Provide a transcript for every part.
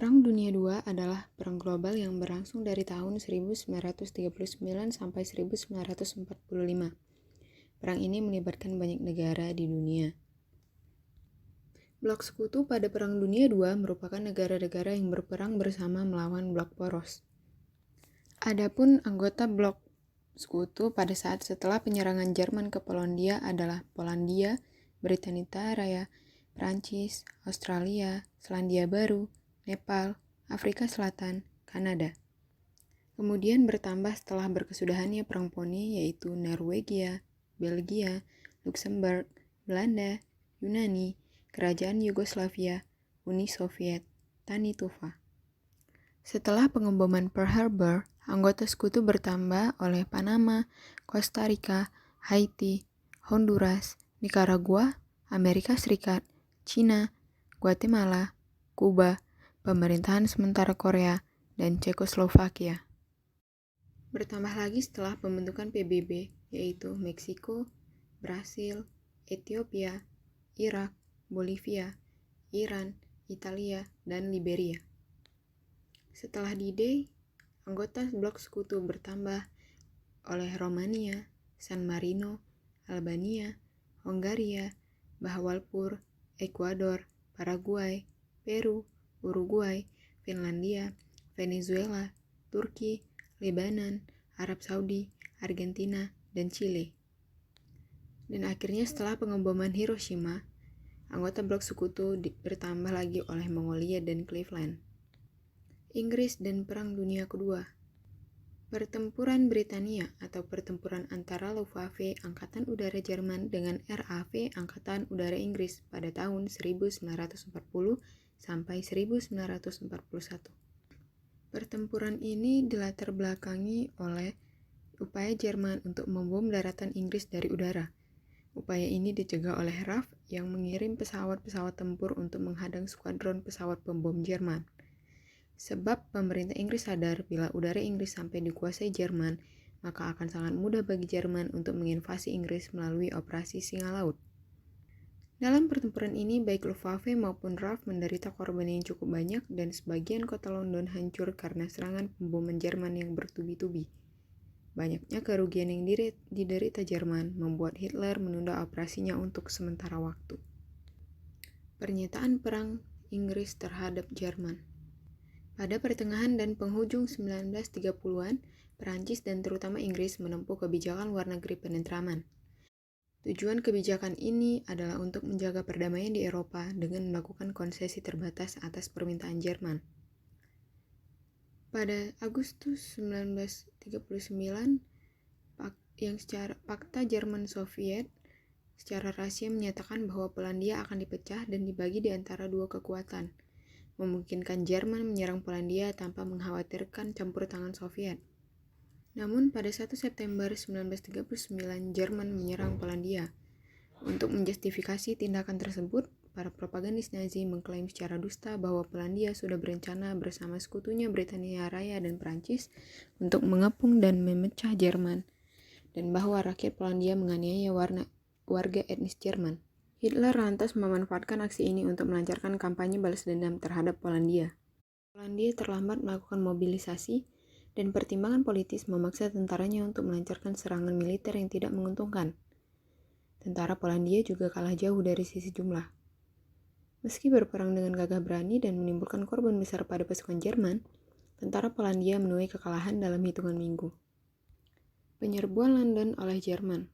Perang Dunia II adalah perang global yang berlangsung dari tahun 1939 sampai 1945. Perang ini melibatkan banyak negara di dunia. Blok Sekutu pada Perang Dunia II merupakan negara-negara yang berperang bersama melawan blok poros. Adapun anggota Blok Sekutu pada saat setelah penyerangan Jerman ke Polandia adalah Polandia, Britania Raya, Prancis, Australia, Selandia Baru, Nepal, Afrika Selatan, Kanada. Kemudian bertambah setelah berkesudahannya Perang Poni, yaitu Norwegia, Belgia, Luxembourg, Belanda, Yunani, Kerajaan Yugoslavia, Uni Soviet, Tani Tuva. Setelah pengeboman Pearl Harbor, anggota sekutu bertambah oleh Panama, Costa Rica, Haiti, Honduras, Nicaragua, Amerika Serikat, Cina, Guatemala, Kuba, pemerintahan sementara Korea, dan Cekoslovakia. Bertambah lagi setelah pembentukan PBB, yaitu Meksiko, Brasil, Ethiopia, Irak, Bolivia, Iran, Italia, dan Liberia. Setelah D-Day, anggota Blok Sekutu bertambah oleh Romania, San Marino, Albania, Hongaria, Bahawalpur, Ekuador, Paraguay, Peru, Uruguay, Finlandia, Venezuela, Turki, Lebanon, Arab Saudi, Argentina, dan Chile. Dan akhirnya setelah pengeboman Hiroshima, anggota Blok Sekutu bertambah lagi oleh Mongolia dan Cleveland. Inggris dan Perang Dunia Kedua. Pertempuran Britania atau pertempuran antara Luftwaffe Angkatan Udara Jerman dengan RAF Angkatan Udara Inggris pada tahun 1940 sampai 1941. Pertempuran ini dilatar belakangi oleh upaya Jerman untuk membom daratan Inggris dari udara. Upaya ini dicegah oleh RAF yang mengirim pesawat-pesawat tempur untuk menghadang skuadron pesawat pembom Jerman. Sebab pemerintah Inggris sadar bila udara Inggris sampai dikuasai Jerman, maka akan sangat mudah bagi Jerman untuk menginvasi Inggris melalui operasi Singa Laut. Dalam pertempuran ini, baik Luftwaffe maupun RAF menderita korban yang cukup banyak dan sebagian kota London hancur karena serangan pemboman Jerman yang bertubi-tubi. Banyaknya kerugian yang diderita Jerman membuat Hitler menunda operasinya untuk sementara waktu. Pernyataan perang Inggris terhadap Jerman. Pada pertengahan dan penghujung 1930-an, Perancis dan terutama Inggris menempuh kebijakan luar negeri penetraman. Tujuan kebijakan ini adalah untuk menjaga perdamaian di Eropa dengan melakukan konsesi terbatas atas permintaan Jerman. Pada Agustus 1939, Pakta Jerman-Soviet secara rahasia menyatakan bahwa Polandia akan dipecah dan dibagi di antara dua kekuatan, memungkinkan Jerman menyerang Polandia tanpa mengkhawatirkan campur tangan Soviet. Namun pada 1 September 1939, Jerman menyerang Polandia. Untuk menjustifikasi tindakan tersebut, para propagandis Nazi mengklaim secara dusta bahwa Polandia sudah berencana bersama sekutunya Britania Raya dan Prancis untuk mengepung dan memecah Jerman, dan bahwa rakyat Polandia menganiaya warga etnis Jerman. Hitler lantas memanfaatkan aksi ini untuk melancarkan kampanye balas dendam terhadap Polandia. Polandia terlambat melakukan mobilisasi, dan pertimbangan politis memaksa tentaranya untuk melancarkan serangan militer yang tidak menguntungkan. Tentara Polandia juga kalah jauh dari sisi jumlah. Meski berperang dengan gagah berani dan menimbulkan korban besar pada pasukan Jerman, tentara Polandia menuai kekalahan dalam hitungan minggu. Penyerbuan London oleh Jerman.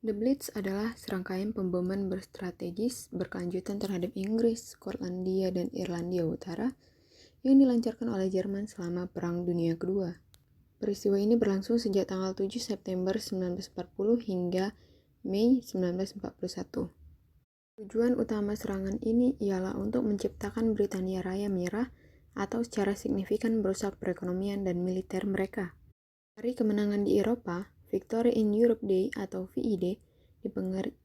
The Blitz adalah serangkaian pemboman berstrategis berkelanjutan terhadap Inggris, Skotlandia, dan Irlandia Utara yang dilancarkan oleh Jerman selama Perang Dunia Kedua. Peristiwa ini berlangsung sejak tanggal 7 September 1940 hingga Mei 1941. Tujuan utama serangan ini ialah untuk menciptakan Britania Raya menyerah atau secara signifikan merusak perekonomian dan militer mereka. Hari kemenangan di Eropa, Victory in Europe Day atau VID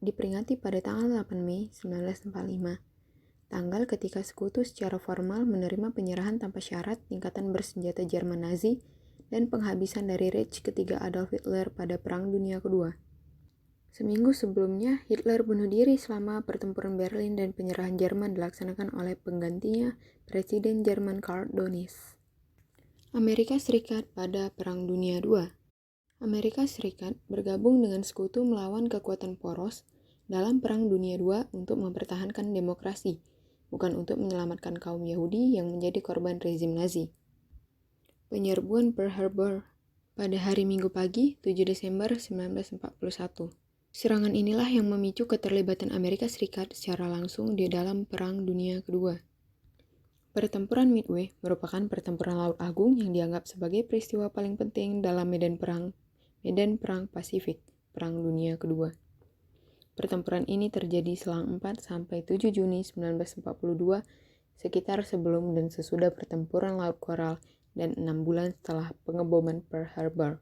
diperingati pada tanggal 8 Mei 1945, tanggal ketika sekutu secara formal menerima penyerahan tanpa syarat tingkatan bersenjata Jerman Nazi dan penghabisan dari Reich ketiga Adolf Hitler pada Perang Dunia Kedua. Seminggu sebelumnya, Hitler bunuh diri selama pertempuran Berlin dan penyerahan Jerman dilaksanakan oleh penggantinya, Presiden Jerman Karl Dönitz. Amerika Serikat pada Perang Dunia II. Amerika Serikat bergabung dengan sekutu melawan kekuatan poros dalam Perang Dunia II untuk mempertahankan demokrasi, bukan untuk menyelamatkan kaum Yahudi yang menjadi korban rezim Nazi. Penyerbuan Pearl Harbor pada hari Minggu pagi, 7 Desember 1941. Serangan inilah yang memicu keterlibatan Amerika Serikat secara langsung di dalam Perang Dunia Kedua. Pertempuran Midway merupakan pertempuran Laut Agung yang dianggap sebagai peristiwa paling penting dalam medan perang Pasifik, Perang Dunia Kedua. Pertempuran ini terjadi selang 4-7 Juni 1942, sekitar sebelum dan sesudah pertempuran Laut Coral dan 6 bulan setelah pengeboman Pearl Harbor.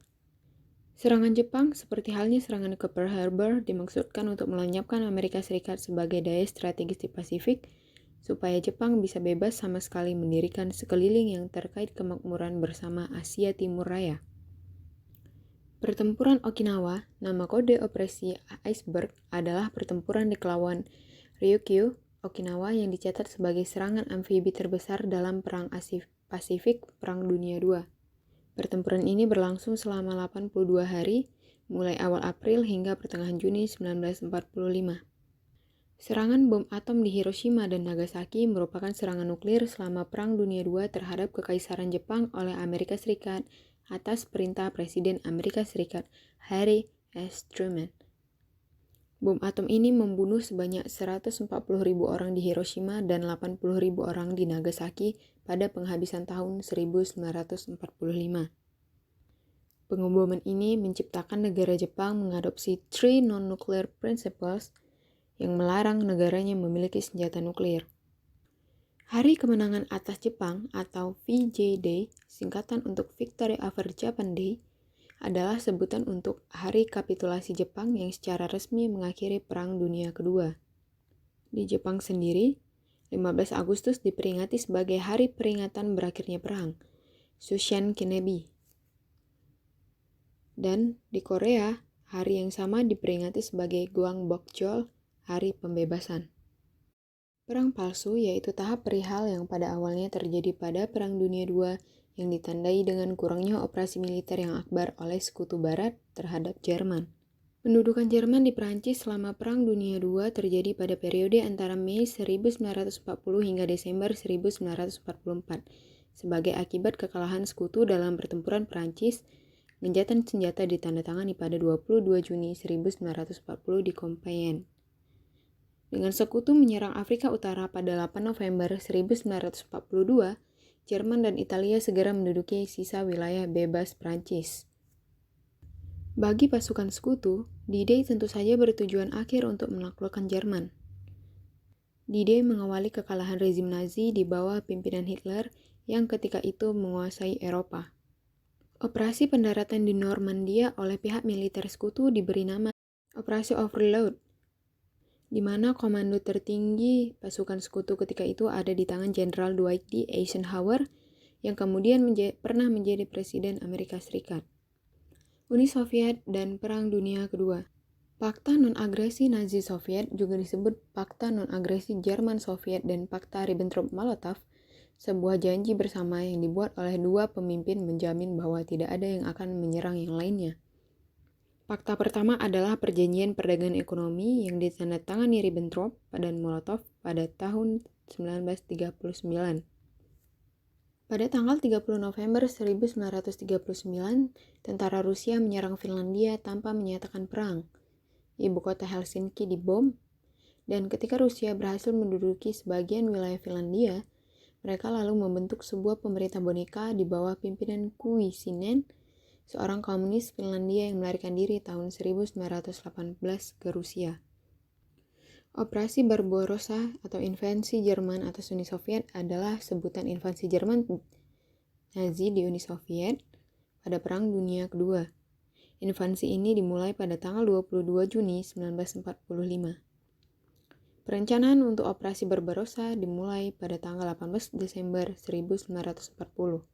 Serangan Jepang, seperti halnya serangan ke Pearl Harbor, dimaksudkan untuk melenyapkan Amerika Serikat sebagai daya strategis di Pasifik, supaya Jepang bisa bebas sama sekali mendirikan sekeliling yang terkait kemakmuran bersama Asia Timur Raya. Pertempuran Okinawa, nama kode operasi Iceberg, adalah pertempuran di Kepulauan Ryukyu, Okinawa yang dicatat sebagai serangan amfibi terbesar dalam Perang Pasifik Perang Dunia II. Pertempuran ini berlangsung selama 82 hari, mulai awal April hingga pertengahan Juni 1945. Serangan bom atom di Hiroshima dan Nagasaki merupakan serangan nuklir selama Perang Dunia II terhadap Kekaisaran Jepang oleh Amerika Serikat atas perintah Presiden Amerika Serikat Harry S. Truman. Bom atom ini membunuh sebanyak 140.000 orang di Hiroshima dan 80.000 orang di Nagasaki pada penghabisan tahun 1945. Pengeboman ini menciptakan negara Jepang mengadopsi Three Non-Nuclear Principles yang melarang negaranya memiliki senjata nuklir. Hari Kemenangan atas Jepang atau VJ Day, singkatan untuk Victory Over Japan Day, adalah sebutan untuk hari kapitulasi Jepang yang secara resmi mengakhiri Perang Dunia Kedua. Di Jepang sendiri, 15 Agustus diperingati sebagai hari peringatan berakhirnya perang, Shushan Kinebi. Dan di Korea, hari yang sama diperingati sebagai Gwangbokjeol, hari pembebasan. Perang palsu yaitu tahap perihal yang pada awalnya terjadi pada Perang Dunia II yang ditandai dengan kurangnya operasi militer yang akbar oleh Sekutu Barat terhadap Jerman. Pendudukan Jerman di Perancis selama Perang Dunia II terjadi pada periode antara Mei 1940 hingga Desember 1944. Sebagai akibat kekalahan Sekutu dalam pertempuran Perancis, gencatan senjata ditandatangani pada 22 Juni 1940 di Compiègne. Dengan Sekutu menyerang Afrika Utara pada 8 November 1942, Jerman dan Italia segera menduduki sisa wilayah bebas Prancis. Bagi pasukan Sekutu, D-Day tentu saja bertujuan akhir untuk menaklukkan Jerman. D-Day mengawali kekalahan rezim Nazi di bawah pimpinan Hitler yang ketika itu menguasai Eropa. Operasi pendaratan di Normandia oleh pihak militer Sekutu diberi nama Operasi Overlord, di mana komando tertinggi pasukan Sekutu ketika itu ada di tangan Jenderal Dwight D. Eisenhower yang kemudian pernah menjadi Presiden Amerika Serikat. Uni Soviet dan Perang Dunia Kedua. Pakta Non-Agresi Nazi Soviet juga disebut Pakta Non-Agresi Jerman Soviet dan Pakta Ribbentrop-Molotov, sebuah janji bersama yang dibuat oleh dua pemimpin menjamin bahwa tidak ada yang akan menyerang yang lainnya. Fakta pertama adalah perjanjian perdagangan ekonomi yang ditandatangani Ribbentrop dan Molotov pada tahun 1939. Pada tanggal 30 November 1939, tentara Rusia menyerang Finlandia tanpa menyatakan perang. Ibu kota Helsinki dibom, dan ketika Rusia berhasil menduduki sebagian wilayah Finlandia, mereka lalu membentuk sebuah pemerintah boneka di bawah pimpinan Kuisinen, seorang komunis Finlandia yang melarikan diri tahun 1918 ke Rusia. Operasi Barbarossa atau invasi Jerman atas Uni Soviet adalah sebutan invasi Jerman Nazi di Uni Soviet pada Perang Dunia Kedua. Invasi ini dimulai pada tanggal 22 Juni 1945. Perencanaan untuk operasi Barbarossa dimulai pada tanggal 18 Desember 1940.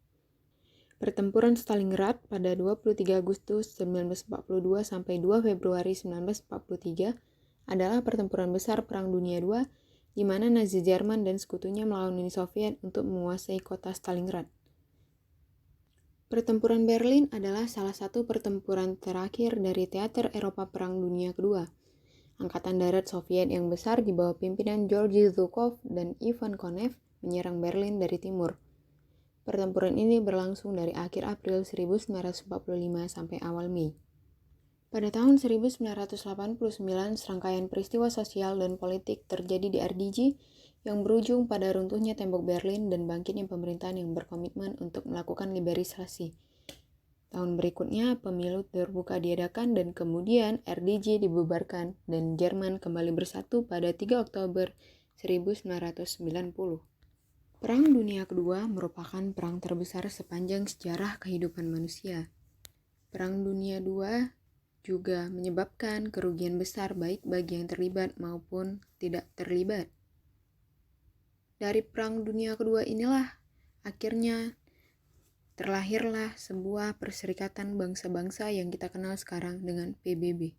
Pertempuran Stalingrad pada 23 Agustus 1942 sampai 2 Februari 1943 adalah pertempuran besar Perang Dunia II di mana Nazi Jerman dan sekutunya melawan Uni Soviet untuk menguasai kota Stalingrad. Pertempuran Berlin adalah salah satu pertempuran terakhir dari teater Eropa Perang Dunia Kedua. Angkatan darat Soviet yang besar di bawah pimpinan Georgy Zhukov dan Ivan Konev menyerang Berlin dari timur. Pertempuran ini berlangsung dari akhir April 1945 sampai awal Mei. Pada tahun 1989, serangkaian peristiwa sosial dan politik terjadi di RDJ yang berujung pada runtuhnya tembok Berlin dan bangkitnya pemerintahan yang berkomitmen untuk melakukan liberalisasi. Tahun berikutnya, pemilu terbuka diadakan dan kemudian RDJ dibubarkan dan Jerman kembali bersatu pada 3 Oktober 1990. Perang Dunia Kedua merupakan perang terbesar sepanjang sejarah kehidupan manusia. Perang Dunia II juga menyebabkan kerugian besar baik bagi yang terlibat maupun tidak terlibat. Dari Perang Dunia Kedua inilah akhirnya terlahirlah sebuah perserikatan bangsa-bangsa yang kita kenal sekarang dengan PBB.